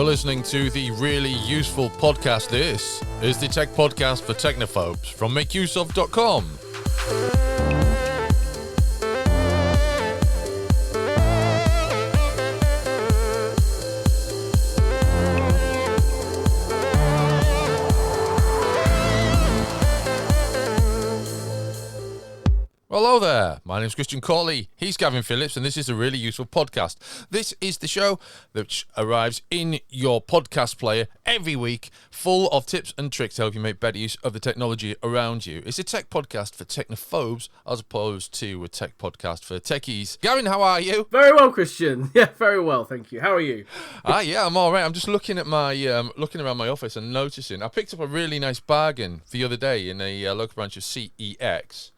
you're listening to the really useful podcast. This is the Tech Podcast for Technophobes from makeuseof.com. Hello there, my name is Christian Corley, he's Gavin Phillips, and this is a really useful podcast. This is the show that arrives in your podcast player every week, full of tips and tricks to help you make better use of the technology around you. It's a tech podcast for technophobes, as opposed to a tech podcast for techies. Gavin, how are you? Very well, Christian. Yeah, very well, thank you. How are you? Yeah, I'm all right. I'm just looking at my looking around my office and noticing I picked up a really nice bargain the other day in a local branch of CEX.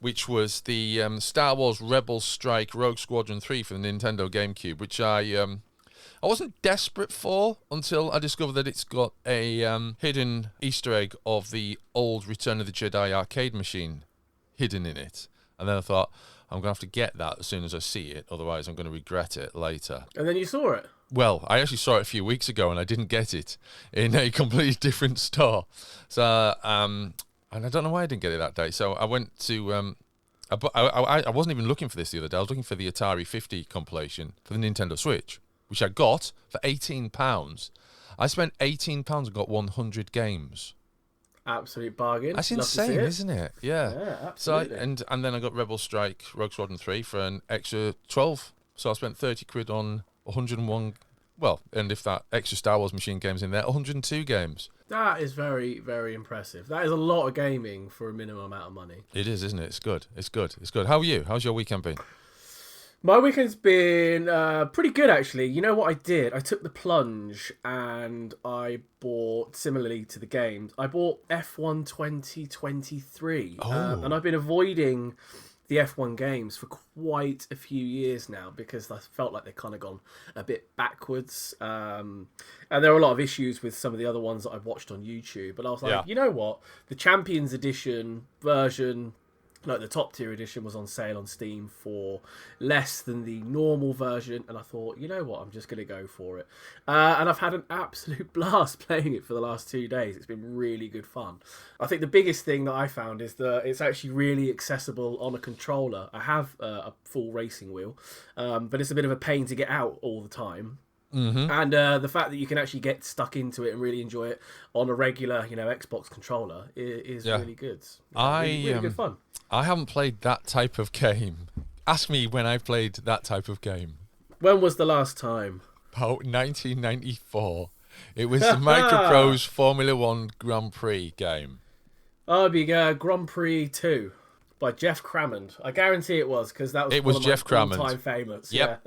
Which was the Star Wars Rebel Strike Rogue Squadron 3 for the Nintendo GameCube, which I wasn't desperate for until I discovered that it's got a hidden Easter egg of the old Return of the Jedi arcade machine hidden in it. And then I thought, I'm going to have to get that as soon as I see it, otherwise I'm going to regret it later. And then you saw it? Well, I actually saw it a few weeks ago and I didn't get it in a completely different store. So, and I don't know why I didn't get it that day. So I went to... I wasn't even looking for this the other day. I was looking for the Atari 50 compilation for the Nintendo Switch, which I got for £18. I spent £18 and got 100 games. Absolute bargain. That's insane, isn't it? Yeah. Absolutely. So, and then I got Rebel Strike Rogue Squadron 3 for an extra 12. So I spent 30 quid on 101... Well, and if that extra Star Wars machine game's in there, 102 games. That is very, very impressive. That is a lot of gaming for a minimum amount of money. It is, isn't it? It's good. It's good. It's good. How are you? How's your weekend been? My weekend's been pretty good, actually. You know what I did? I took the plunge and I bought, similarly to the games, I bought F1 2023. And I've been avoiding the F1 games for quite a few years now because I felt like they've kind of gone a bit backwards. And there are a lot of issues with some of the other ones that I've watched on YouTube. But I was like, You know what? The Champions Edition version, like the top tier edition, was on sale on Steam for less than the normal version. And I thought, you know what? I'm just going to go for it. And I've had an absolute blast playing it for the last 2 days. It's been really good fun. I think the biggest thing that I found is that it's actually really accessible on a controller. I have a full racing wheel, but it's a bit of a pain to get out all the time. Mm-hmm. And the fact that you can actually get stuck into it and really enjoy it on a regular, Xbox controller is really good. Really good fun. I haven't played that type of game. Ask me when I played that type of game. When was the last time? About 1994. It was the Microprose Formula 1 Grand Prix game. Oh, it'd be Grand Prix 2 by Jeff Crammond. I guarantee it was, because that was one of Jeff my all-time favorites. Yep.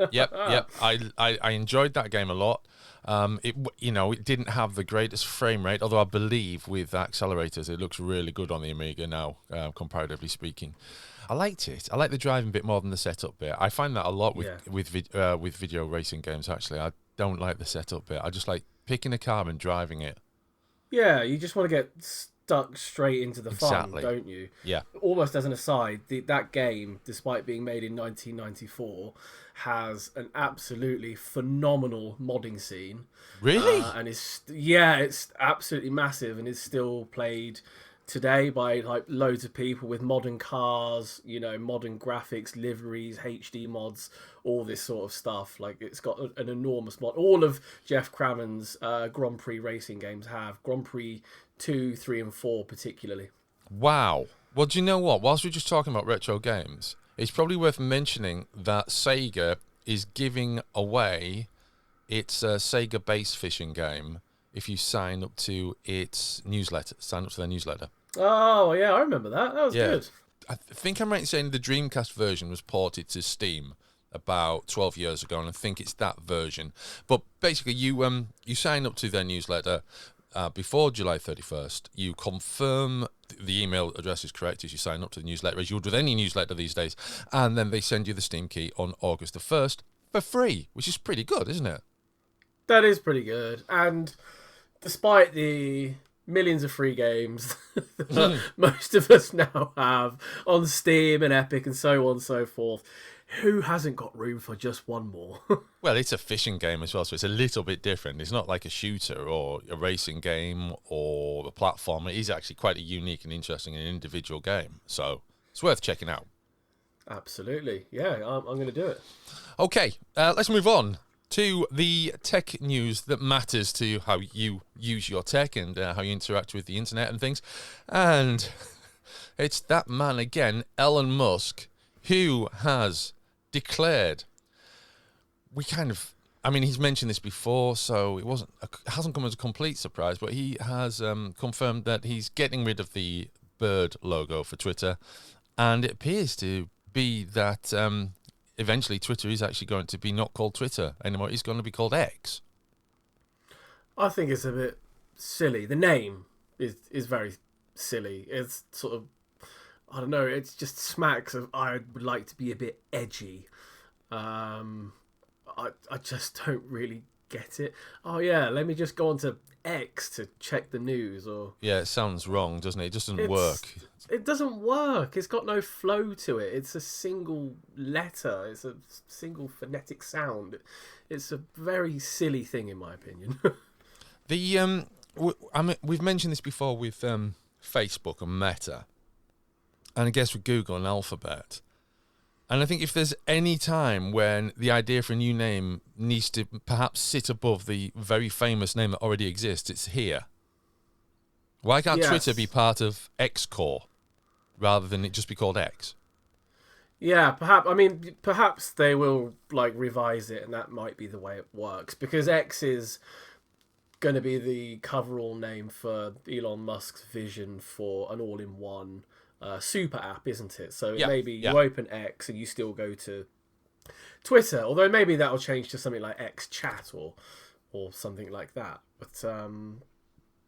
I enjoyed that game a lot. It didn't have the greatest frame rate, although I believe with accelerators it looks really good on the Amiga now, comparatively speaking. I liked it. I like the driving bit more than the setup bit. I find that a lot with video racing games, actually. I don't like the setup bit. I just like picking a car and driving it. Yeah, you just want to get stuck straight into the fun, don't you? Yeah. Almost as an aside, that game, despite being made in 1994, has an absolutely phenomenal modding scene. Really? And it's absolutely massive and is still played today by like loads of people with modern cars, modern graphics, liveries, HD mods, all this sort of stuff. Like, it's got an enormous mod. All of Jeff Crammond's Grand Prix racing games have. Grand Prix 2, 3 and 4 particularly. Wow. Well, do you know what? Whilst we're just talking about retro games, it's probably worth mentioning that Sega is giving away its Sega Base Fishing game if you sign up to its newsletter. Sign up to their newsletter. Oh, yeah, I remember that. That was good. I think I'm right in saying the Dreamcast version was ported to Steam about 12 years ago, and I think it's that version. But basically, you sign up to their newsletter before July 31st. You confirm the email address is correct as you sign up to the newsletter, as you would with any newsletter these days, and then they send you the Steam key on August the 1st for free, which is pretty good, isn't it? That is pretty good. And despite the millions of free games that most of us now have on Steam and Epic and so on and so forth, Who hasn't got room for just one more? Well, it's a fishing game as well, so it's a little bit different. It's not like a shooter or a racing game or a platform. It is actually quite a unique and interesting and individual game. So it's worth checking out. Absolutely. Yeah, I'm going to do it. Okay, let's move on to the tech news that matters to how you use your tech and how you interact with the internet and things. And it's that man again, Elon Musk, who has declared, he's mentioned this before, so it hasn't come as a complete surprise, but he has confirmed that he's getting rid of the bird logo for Twitter, and it appears to be that eventually Twitter is actually going to be not called Twitter anymore. It's going to be called X. I think it's a bit silly. The name is very silly. It's sort of, I don't know, it's just smacks of I would like to be a bit edgy. I just don't really get it. Oh yeah, let me just go on to X to check the news. Or yeah, it sounds wrong, doesn't it? It doesn't work. It doesn't work. It's got no flow to it. It's a single letter. It's a single phonetic sound. It's a very silly thing, in my opinion. We've mentioned this before with Facebook and Meta, and I guess with Google and Alphabet. And I think if there's any time when the idea for a new name needs to perhaps sit above the very famous name that already exists, it's here. Why can't Twitter be part of X Core rather than it just be called X? Yeah, perhaps they will revise it, and that might be the way it works, because X is going to be the coverall name for Elon Musk's vision for an all-in-one super app, isn't it? So maybe you open X and you still go to Twitter, although maybe that'll change to something like X Chat or something like that. But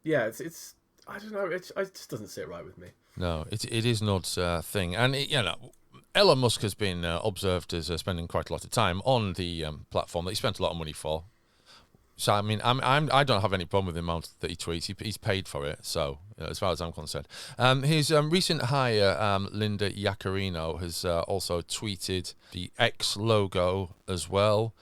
it's I don't know, it just doesn't sit right with me. No, it is an odd thing, and Elon Musk has been observed as spending quite a lot of time on the platform that he spent a lot of money for. So I don't have any problem with the amount that he tweets. He's paid for it. So as far as I'm concerned, his recent hire, Linda Yaccarino, has also tweeted the X logo as well,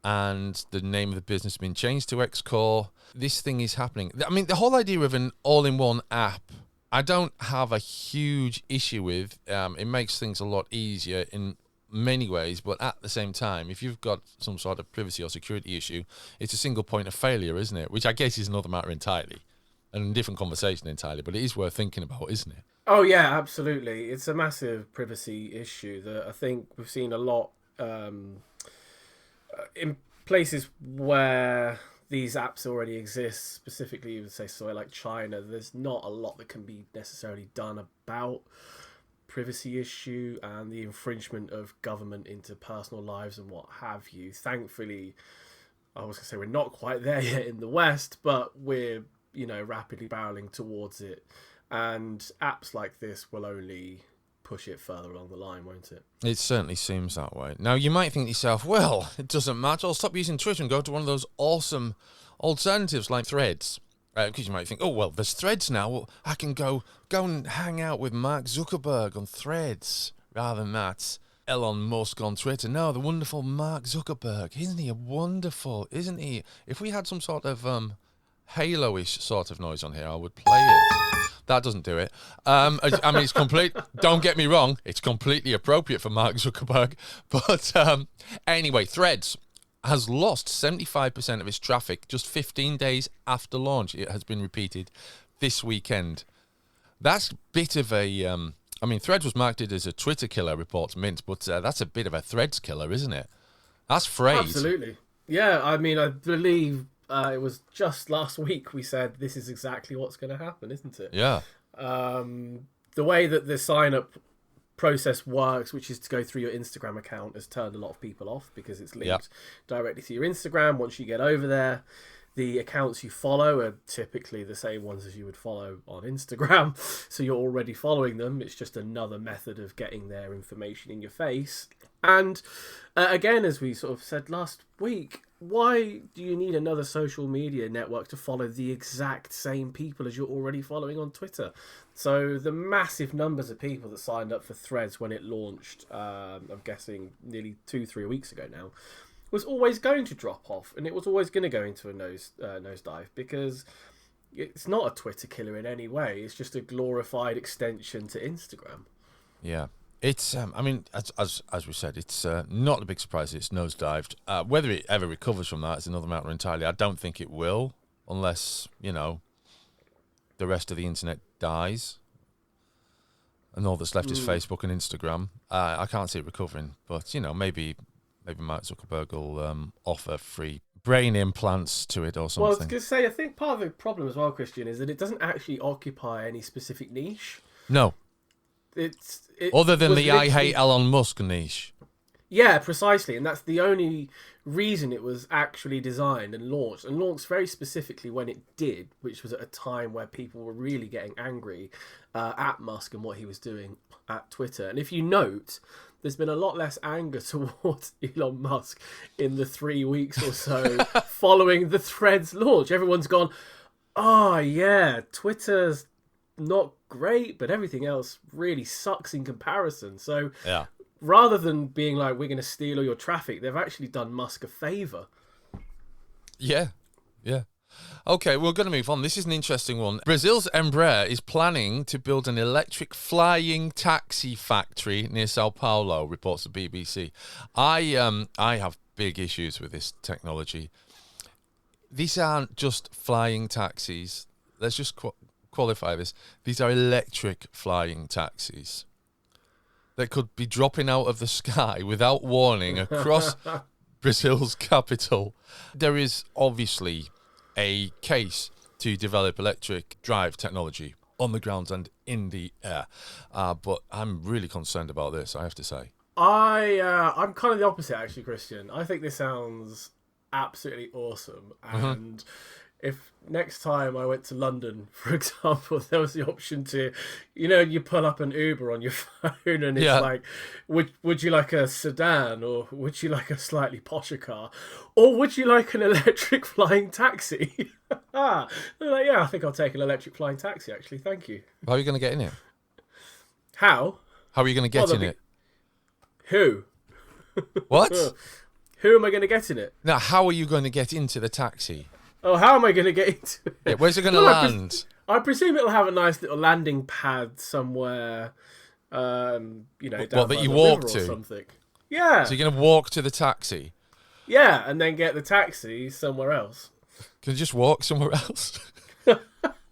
and the name of the business has been changed to X Core. This thing is happening. I mean, the whole idea of an all-in-one app, I don't have a huge issue with. It makes things a lot easier in many ways, but at the same time, if you've got some sort of privacy or security issue, it's a single point of failure, isn't it? Which I guess is another matter entirely, and a different conversation entirely, but it is worth thinking about, isn't it? Oh yeah, absolutely. It's a massive privacy issue that I think we've seen a lot in places where these apps already exist, specifically you would say somewhere like China. There's not a lot that can be necessarily done about privacy issue and the infringement of government into personal lives and what have you. Thankfully, I was going to say we're not quite there yet in the West, but we're rapidly barreling towards it, and apps like this will only push it further along the line, won't it? It certainly seems that way. Now, you might think to yourself, well, it doesn't matter, I'll stop using Twitter and go to one of those awesome alternatives like Threads. Because you might think, oh, well, there's Threads now. Well, I can go and hang out with Mark Zuckerberg on Threads rather than that Elon Musk on Twitter. No, the wonderful Mark Zuckerberg. Isn't he wonderful? Isn't he? If we had some sort of Halo-ish sort of noise on here, I would play it. That doesn't do it. It's complete. Don't get me wrong. It's completely appropriate for Mark Zuckerberg. But anyway, Threads has lost 75% of its traffic just 15 days after launch. It has been repeated this weekend. That's a bit of a... Threads was marketed as a Twitter killer, reports Mint, but that's a bit of a Threads killer, isn't it? That's Fraying. Absolutely. Yeah, I believe it was just last week we said this is exactly what's going to happen, isn't it? Yeah. The way that the sign-up process works, which is to go through your Instagram account, has turned a lot of people off because it's linked directly to your Instagram. Once you get over there, the accounts you follow are typically the same ones as you would follow on Instagram, so you're already following them. It's just another method of getting their information in your face. And again, as we sort of said last week, why do you need another social media network to follow the exact same people as you're already following on Twitter? So the massive numbers of people that signed up for Threads when it launched, I'm guessing nearly 2-3 weeks ago now, was always going to drop off, and it was always going to go into a nosedive, because it's not a Twitter killer in any way. It's just a glorified extension to Instagram. Yeah. It's, I mean, as we said, it's not a big surprise it's nosedived. Whether it ever recovers from that is another matter entirely. I don't think it will, unless, you know, the rest of the internet dies and all that's left is Facebook and Instagram. I can't see it recovering, but, you know, maybe Mark Zuckerberg will offer free brain implants to it or something. Well, I was going to say, I think part of the problem as well, Christian, is that it doesn't actually occupy any specific niche. No. Other than the I hate Elon Musk niche. Yeah, precisely. And that's the only reason it was actually designed and launched very specifically when it did, which was at a time where people were really getting angry at Musk and what he was doing at Twitter. And if you note, there's been a lot less anger towards Elon Musk in the 3 weeks or so following the Threads launch. Everyone's gone, oh yeah, Twitter's not great, but everything else really sucks in comparison. So yeah, rather than being like, we're going to steal all your traffic, they've actually done Musk a favour. Yeah. Okay, we're going to move on. This is an interesting one. Brazil's Embraer is planning to build an electric flying taxi factory near Sao Paulo, reports the BBC. I have big issues with this technology. These aren't just flying taxis. Let's just qualify this. These are electric flying taxis that could be dropping out of the sky without warning across Brazil's capital. There is obviously a case to develop electric drive technology on the ground and in the air, but I'm really concerned about this, I have to say. I'm kind of the opposite, actually, Christian. I think this sounds absolutely awesome, and if next time I went to London, for example, there was the option to, you pull up an Uber on your phone and it's like, would you like a sedan, or would you like a slightly posher car, or would you like an electric flying taxi? They're like, yeah, I think I'll take an electric flying taxi, actually. Thank you. How are you going to get in it? How? How are you going to get in it? Who? What? Who am I going to get in it? Now, how are you going to get into the taxi? Oh, how am I going to get into it? Yeah, where's it going to land? I presume it'll have a nice little landing pad somewhere, down that you the walk river to? or something. Yeah. So you're going to walk to the taxi? Yeah, and then get the taxi somewhere else. Can you just walk somewhere else?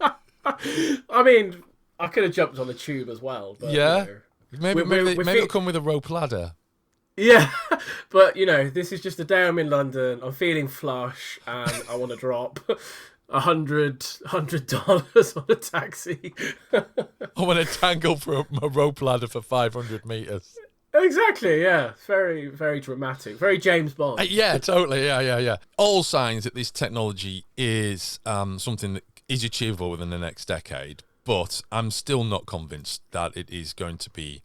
I mean, I could have jumped on the tube as well. But, yeah. Maybe it'll come with a rope ladder. Yeah, but this is just a day I'm in London. I'm feeling flush, and I want to drop $100 on a taxi. I want to tangle for a rope ladder for 500 meters. Exactly. Yeah, very, very dramatic. Very James Bond. Yeah, totally. Yeah. All signs that this technology is something that is achievable within the next decade, but I'm still not convinced that it is going to be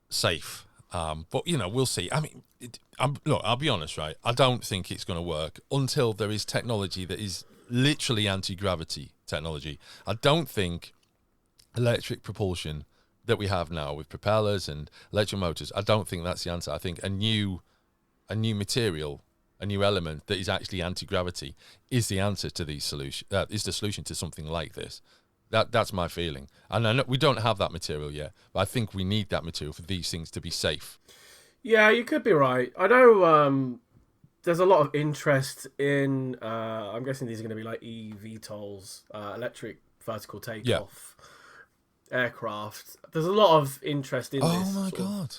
safe. But, we'll see. I mean, look, I'll be honest, right? I don't think it's going to work until there is technology that is literally anti-gravity technology. I don't think electric propulsion that we have now with propellers and electric motors, I don't think that's the answer. I think a new material, a new element that is actually anti-gravity is the answer to these solution. Is the solution to something like this. That's my feeling. And I know we don't have that material yet, but I think we need that material for these things to be safe. Yeah, you could be right. I know there's a lot of interest in, I'm guessing these are going to be like eVTOLs, electric vertical takeoff aircraft. There's a lot of interest in this. Oh my God.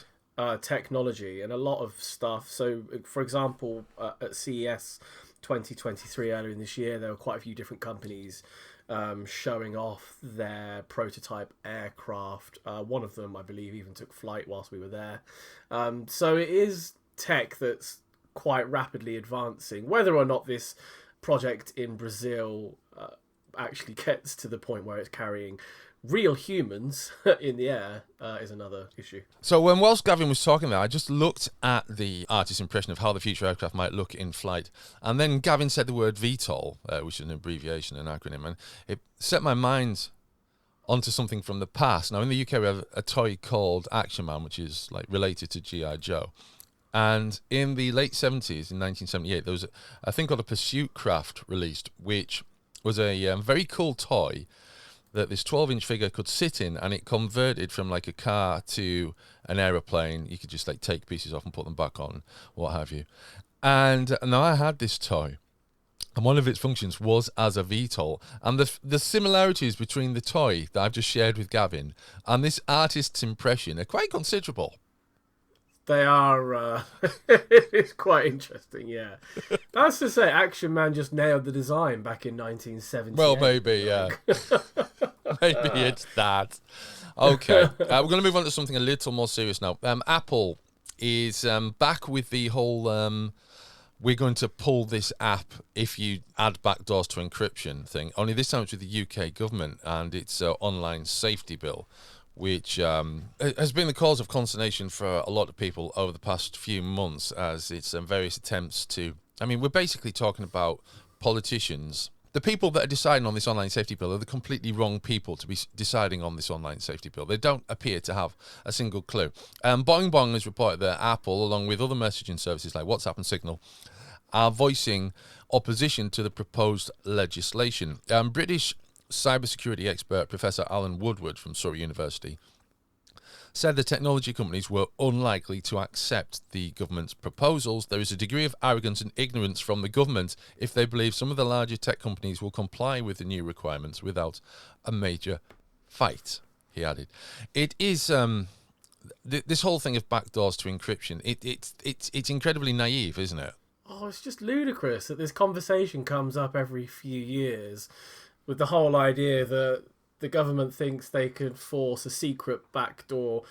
Technology and a lot of stuff. So, for example, at CES 2023 earlier in this year, there were quite a few different companies showing off their prototype aircraft. One of them, I believe, even took flight whilst we were there. So it is tech that's quite rapidly advancing. Whether or not this project in Brazil actually gets to the point where it's carrying real humans in the air is another issue. So whilst Gavin was talking there, I just looked at the artist's impression of how the future aircraft might look in flight. And then Gavin said the word VTOL, which is an abbreviation, an acronym, and it set my mind onto something from the past. Now, in the UK, we have a toy called Action Man, which is like related to G.I. Joe. And in the late 70s, in 1978, there was a thing called a Pursuit Craft released, which was a very cool toy that this 12-inch figure could sit in, and it converted from like a car to an aeroplane. You could just like take pieces off and put them back on, what have you. And now I had this toy, and one of its functions was as a VTOL. And the similarities between the toy that I've just shared with Gavin and this artist's impression are quite considerable. They are, it's quite interesting, yeah. That's to say, Action Man just nailed the design back in 1978. Well, maybe, yeah. Maybe it's that. Okay, we're going to move on to something a little more serious now. Apple is back with the whole, we're going to pull this app if you add backdoors to encryption thing. Only this time it's with the UK government and its online safety bill, which has been the cause of consternation for a lot of people over the past few months, as it's various attempts to... I mean, we're basically talking about politicians. The people that are deciding on this online safety bill are the completely wrong people to be deciding on this online safety bill. They don't appear to have a single clue. Boing Boing has reported that Apple, along with other messaging services like WhatsApp and Signal, are voicing opposition to the proposed legislation. British cybersecurity expert Professor Alan Woodward from Surrey University said the technology companies were unlikely to accept the government's proposals. There is a degree of arrogance and ignorance from the government if they believe some of the larger tech companies will comply with the new requirements without a major fight, he added. It is this whole thing of backdoors to encryption. It's incredibly naive, isn't it? Oh, it's just ludicrous that this conversation comes up every few years, with the whole idea that the government thinks they could force a secret backdoor,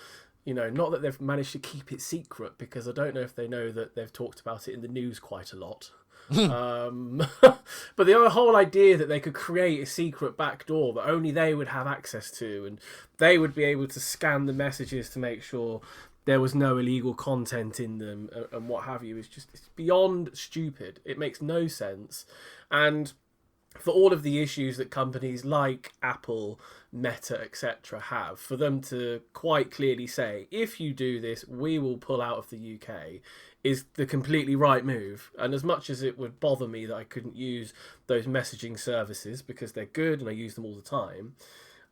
not that they've managed to keep it secret, because I don't know if they know that they've talked about it in the news quite a lot. But the whole idea that they could create a secret backdoor that only they would have access to, and they would be able to scan the messages to make sure there was no illegal content in them and what have you, it's beyond stupid. It makes no sense. And for all of the issues that companies like Apple, Meta, etc. have, for them to quite clearly say, if you do this, we will pull out of the UK, is the completely right move. And as much as it would bother me that I couldn't use those messaging services because they're good and I use them all the time,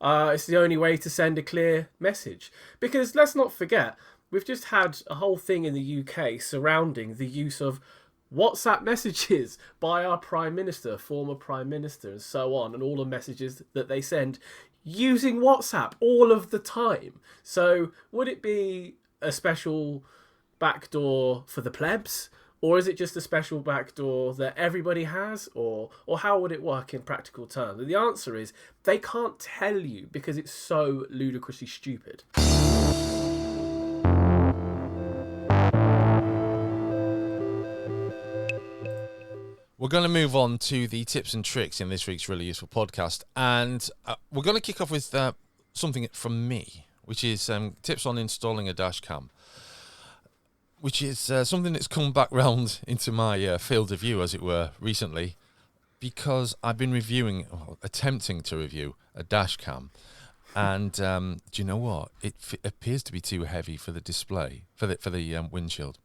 it's the only way to send a clear message. Because let's not forget, we've just had a whole thing in the UK surrounding the use of WhatsApp messages by our Prime Minister, former Prime Minister, and so on, and all the messages that they send using WhatsApp all of the time. So would it be a special backdoor for the plebs, or is it just a special backdoor that everybody has, or how would it work in practical terms? And the answer is they can't tell you because it's so ludicrously stupid. We're going to move on to the tips and tricks in this week's Really Useful podcast. And we're going to kick off with something from me, which is tips on installing a Dashcam, which is something that's come back round into my field of view, as it were, recently, because I've been attempting to review a Dashcam. And do you know what? It appears to be too heavy for the display, for the windshield.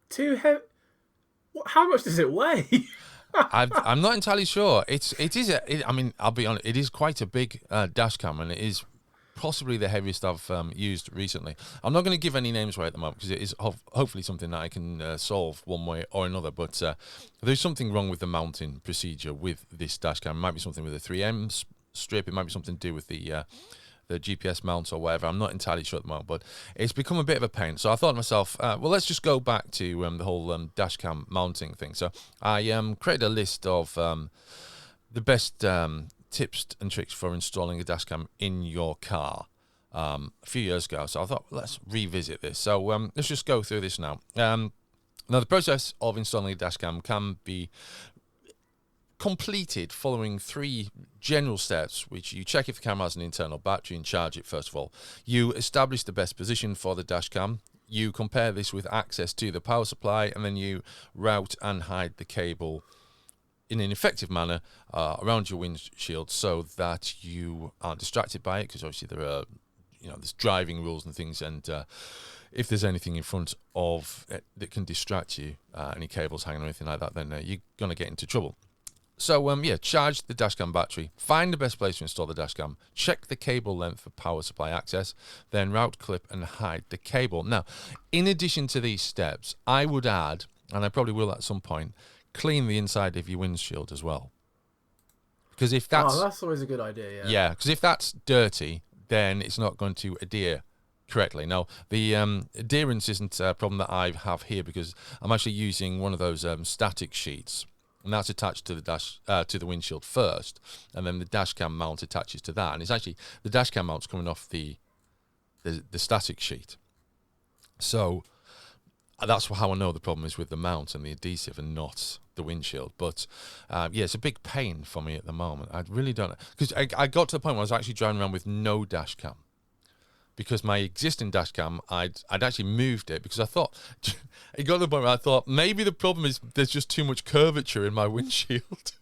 Too heavy? How much does it weigh? I'm not entirely sure. I'll be honest. It is quite a big dash cam, and it is possibly the heaviest I've used recently. I'm not going to give any names away at the moment because it is hopefully something that I can solve one way or another. But there's something wrong with the mounting procedure with this dash cam. It might be something with a 3M strip. It might be something to do with the GPS mount or whatever. I'm not entirely sure at the moment, but it's become a bit of a pain. So I thought to myself, well, let's just go back to the whole dashcam mounting thing. So I created a list of the best tips and tricks for installing a dashcam in your car a few years ago. So I thought, let's revisit this. So let's just go through this now. Now, the process of installing a dashcam can be completed following 3 general steps, which you check if the camera has an internal battery and charge it first of all. You establish the best position for the dash cam. You compare this with access to the power supply, and then you route and hide the cable in an effective manner around your windshield so that you aren't distracted by it, because obviously there are, there's driving rules and things, and if there's anything in front of it that can distract you, any cables hanging or anything like that, then you're going to get into trouble. So, charge the dashcam battery, find the best place to install the dashcam, check the cable length for power supply access, then route, clip, and hide the cable. Now, in addition to these steps, I would add, and I probably will at some point, clean the inside of your windshield as well. Because if that's... Oh, that's always a good idea, yeah. Yeah, because if that's dirty, then it's not going to adhere correctly. Now, the adherence isn't a problem that I have here, because I'm actually using one of those static sheets, and that's attached to the windshield first, and then the dash cam mount attaches to that, and it's actually the dash cam mount's coming off the static sheet. So that's how I know the problem is with the mount and the adhesive and not the windshield. But it's a big pain for me at the moment. I really don't, because I got to the point where I was actually driving around with no dash cam, because my existing dash cam, I'd actually moved it, because I thought, it got to the point where I thought maybe the problem is there's just too much curvature in my windshield.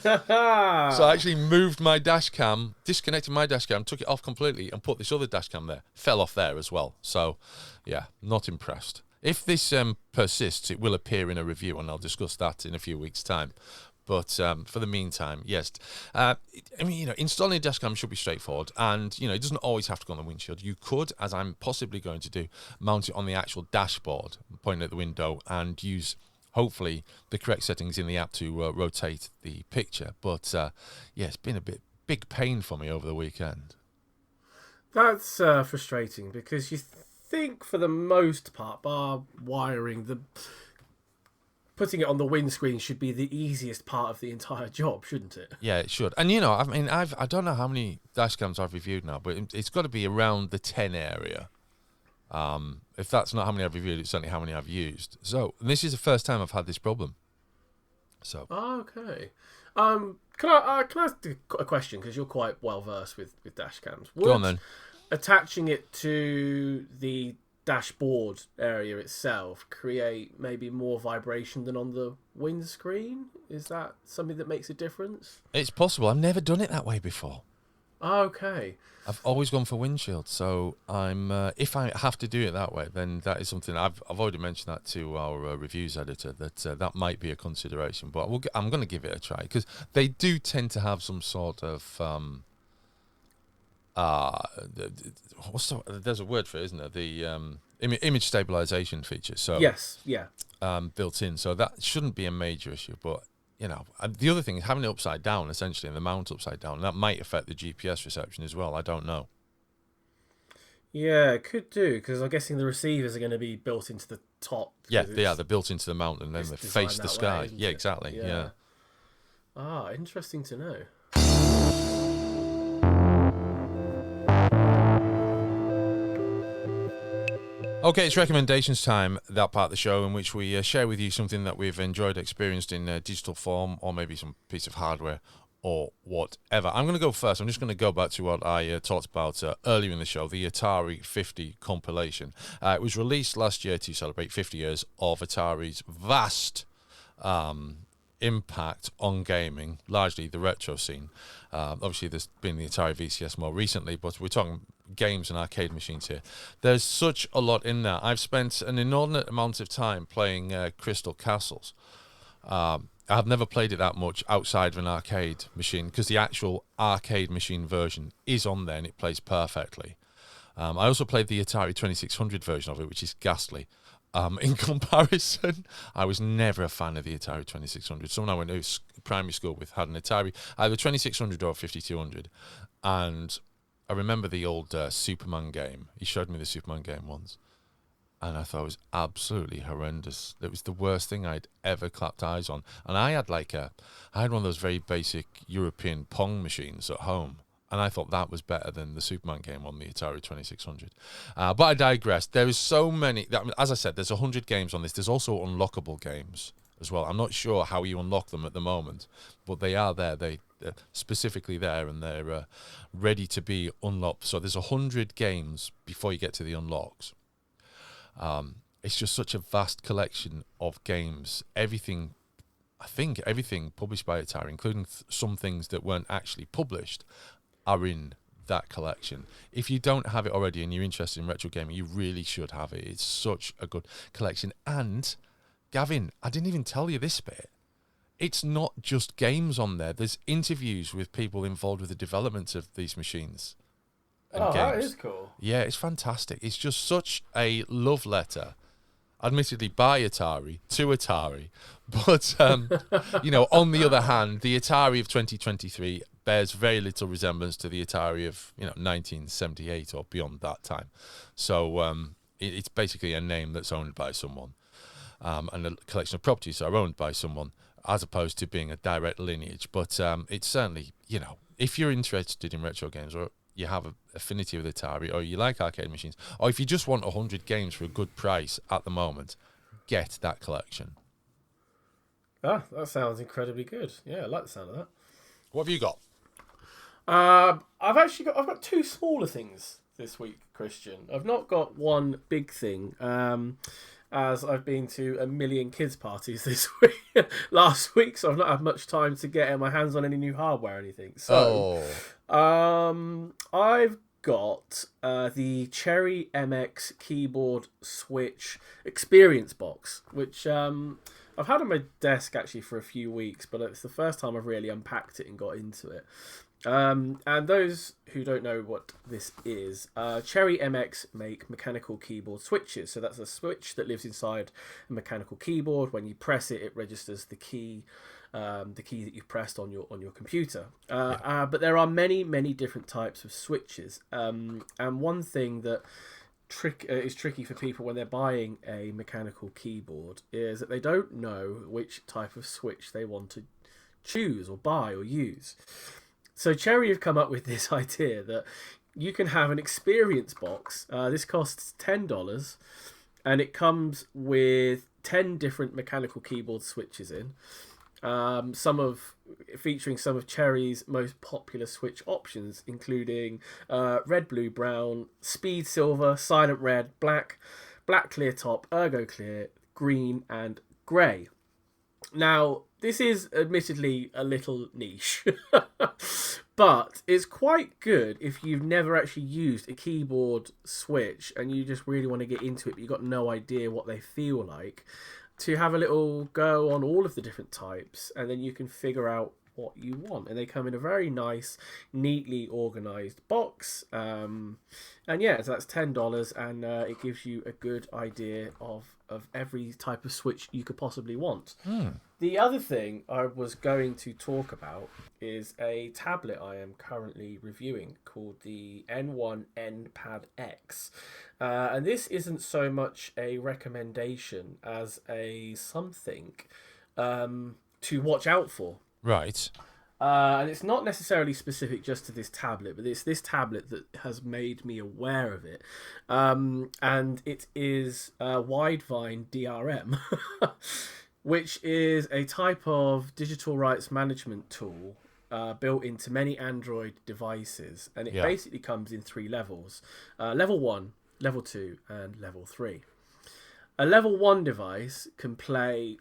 So I actually moved my dash cam, disconnected my dash cam, took it off completely, and put this other dash cam there. Fell off there as well. So, yeah, not impressed. If this persists, it will appear in a review, and I'll discuss that in a few weeks' time. But for the meantime, yes. Installing a dash cam should be straightforward, and, it doesn't always have to go on the windshield. You could, as I'm possibly going to do, mount it on the actual dashboard, pointing at the window, and use, hopefully, the correct settings in the app to rotate the picture. But, it's been a big pain for me over the weekend. That's frustrating, because you think, for the most part, bar wiring, putting it on the windscreen should be the easiest part of the entire job, shouldn't it? Yeah, it should. And I don't know how many dash cams I've reviewed now, but it's got to be around the 10 area. If that's not how many I've reviewed, it's certainly how many I've used. So this is the first time I've had this problem. So okay. Can I ask a question, because you're quite well versed with dash cams? Go on then. Attaching it to the dashboard area itself create maybe more vibration than on the windscreen? Is that something that makes a difference? It's possible. I've never done it that way before. Okay. I've always gone for windshield, so I'm if I have to do it that way, then that is something I've already mentioned that to our reviews editor, that might be a consideration. But I'm going to give it a try, because they do tend to have some sort of there's a word for it, isn't there? The image stabilization feature. So yes, yeah, built in, so that shouldn't be a major issue. But the other thing is having it upside down, essentially, and the mount upside down. That might affect the GPS reception as well. I don't know. Yeah, it could do, because I'm guessing the receivers are going to be built into the top. Yeah, they're built into the mount, and then they face the sky. Yeah, exactly. Yeah. Ah, interesting to know. Okay, it's recommendations time, that part of the show in which we share with you something that we've enjoyed, experienced in digital form, or maybe some piece of hardware or whatever. I'm going to go first. I'm just going to go back to what I talked about earlier in the show, the Atari 50 compilation. It was released last year to celebrate 50 years of Atari's vast impact on gaming, largely the retro scene. Obviously, there's been the Atari VCS more recently, but we're talking games and arcade machines here. There's such a lot in there. I've spent an inordinate amount of time playing Crystal Castles. I've never played it that much outside of an arcade machine, because the actual arcade machine version is on there and it plays perfectly. I also played the Atari 2600 version of it, which is ghastly. In comparison, I was never a fan of the Atari 2600. Someone I went to primary school with had an Atari, either 2600 or 5200, and I remember the old Superman game. He showed me the Superman game once, and I thought it was absolutely horrendous. It was the worst thing I'd ever clapped eyes on. And I had one of those very basic European Pong machines at home, and I thought that was better than the Superman game on the Atari 2600. But I digress. There is so many. As I said, there's 100 games on this. There's also unlockable games as well. I'm not sure how you unlock them at the moment, but they are there. They're specifically there, and they're ready to be unlocked. So there's 100 games before you get to the unlocks. It's just such a vast collection of games. Everything, I think, everything published by Atari, including some things that weren't actually published, are in that collection. If you don't have it already and you're interested in retro gaming, you really should have it. It's such a good collection. And Gavin, I didn't even tell you this bit. It's not just games on there. There's interviews with people involved with the development of these machines and games. That is cool. Yeah, it's fantastic. It's just such a love letter, admittedly by Atari to Atari, but on the other hand, the Atari of 2023 bears very little resemblance to the Atari of 1978 or beyond that time. So it's basically a name that's owned by someone, and a collection of properties are owned by someone, as opposed to being a direct lineage. But it's certainly, if you're interested in retro games, or you have an affinity with Atari, or you like arcade machines, or if you just want 100 games for a good price at the moment, get that collection. That sounds incredibly good. Yeah, I like the sound of that. What have you got? I've got two smaller things this week, Christian. I've not got one big thing, as I've been to a million kids' parties this week, last week, so I've not had much time to get my hands on any new hardware or anything. So, I've got the Cherry MX keyboard switch experience box, which I've had on my desk actually for a few weeks, but it's the first time I've really unpacked it and got into it. And those who don't know what this is, Cherry MX make mechanical keyboard switches. So that's a switch that lives inside a mechanical keyboard. When you press it, it registers the key that you've pressed on your computer. But there are many different types of switches. And one thing that is tricky for people when they're buying a mechanical keyboard is that they don't know which type of switch they want to choose or buy or use. So Cherry have come up with this idea that you can have an experience box. This costs $10, and it comes with 10 different mechanical keyboard switches in. Featuring some of Cherry's most popular switch options, including red, blue, brown, speed silver, silent red, black clear top, ergo clear, green, and grey. Now, this is admittedly a little niche, but it's quite good if you've never actually used a keyboard switch and you just really want to get into it, but you've got no idea what they feel like, to have a little go on all of the different types, and then you can figure out what you want. And they come in a very nice, neatly organised box. So that's $10, and it gives you a good idea of every type of switch you could possibly want. The other thing I was going to talk about is a tablet I am currently reviewing called the N1 NPad X. And this isn't so much a recommendation as a something to watch out for. Right. And it's not necessarily specific just to this tablet, but it's this tablet that has made me aware of it. And it is Widevine DRM, which is a type of digital rights management tool built into many Android devices. And it basically comes in 3 levels. Level 1, Level 2, and Level 3. A Level 1 device can play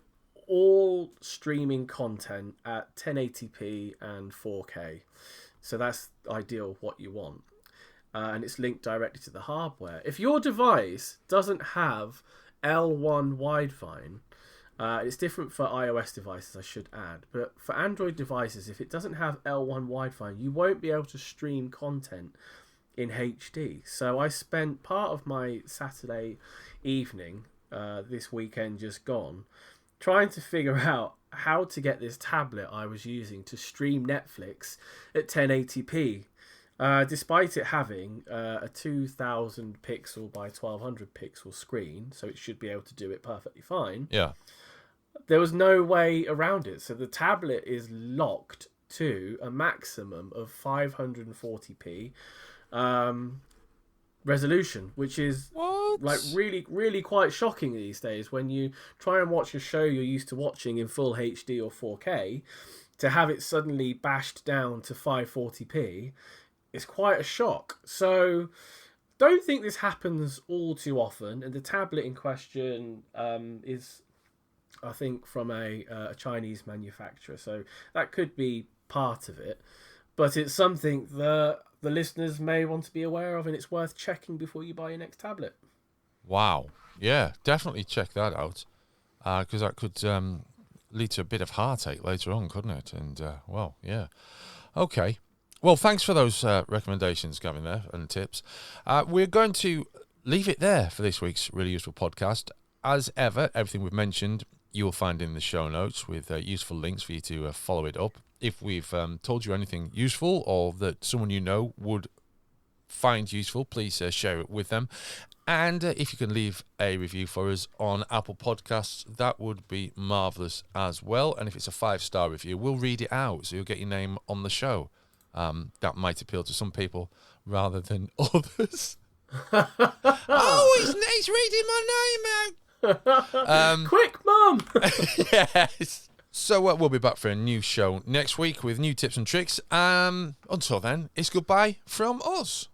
all streaming content at 1080p and 4K. So that's ideal, what you want. And it's linked directly to the hardware. If your device doesn't have L1 Widevine, it's different for iOS devices, I should add. But for Android devices, if it doesn't have L1 Widevine, you won't be able to stream content in HD. So I spent part of my Saturday evening, this weekend just gone, trying to figure out how to get this tablet I was using to stream Netflix at 1080p, despite it having a 2000 pixel by 1200 pixel screen, so it should be able to do it perfectly fine. Yeah. There was no way around it, so the tablet is locked to a maximum of 540p resolution, which is like really, really quite shocking these days when you try and watch a show you're used to watching in full HD or 4K, to have it suddenly bashed down to 540p is quite a shock. So don't think this happens all too often. And the tablet in question is, I think, from a Chinese manufacturer, so that could be part of it. But it's something that the listeners may want to be aware of, and it's worth checking before you buy your next tablet. Wow. Yeah, definitely check that out, because that could lead to a bit of heartache later on, couldn't it? And, well, yeah. Okay. Well, thanks for those recommendations, Gavin, there, and tips. We're going to leave it there for this week's Really Useful Podcast. As ever, everything we've mentioned you will find in the show notes with useful links for you to follow it up. If we've told you anything useful or that someone you know would find useful, please share it with them. And if you can leave a review for us on Apple Podcasts, that would be marvellous as well. And if it's a 5-star review, we'll read it out, so you'll get your name on the show. That might appeal to some people rather than others. He's reading my name out. Quick, Mum! Yes. So we'll be back for a new show next week with new tips and tricks. Until then, it's goodbye from us.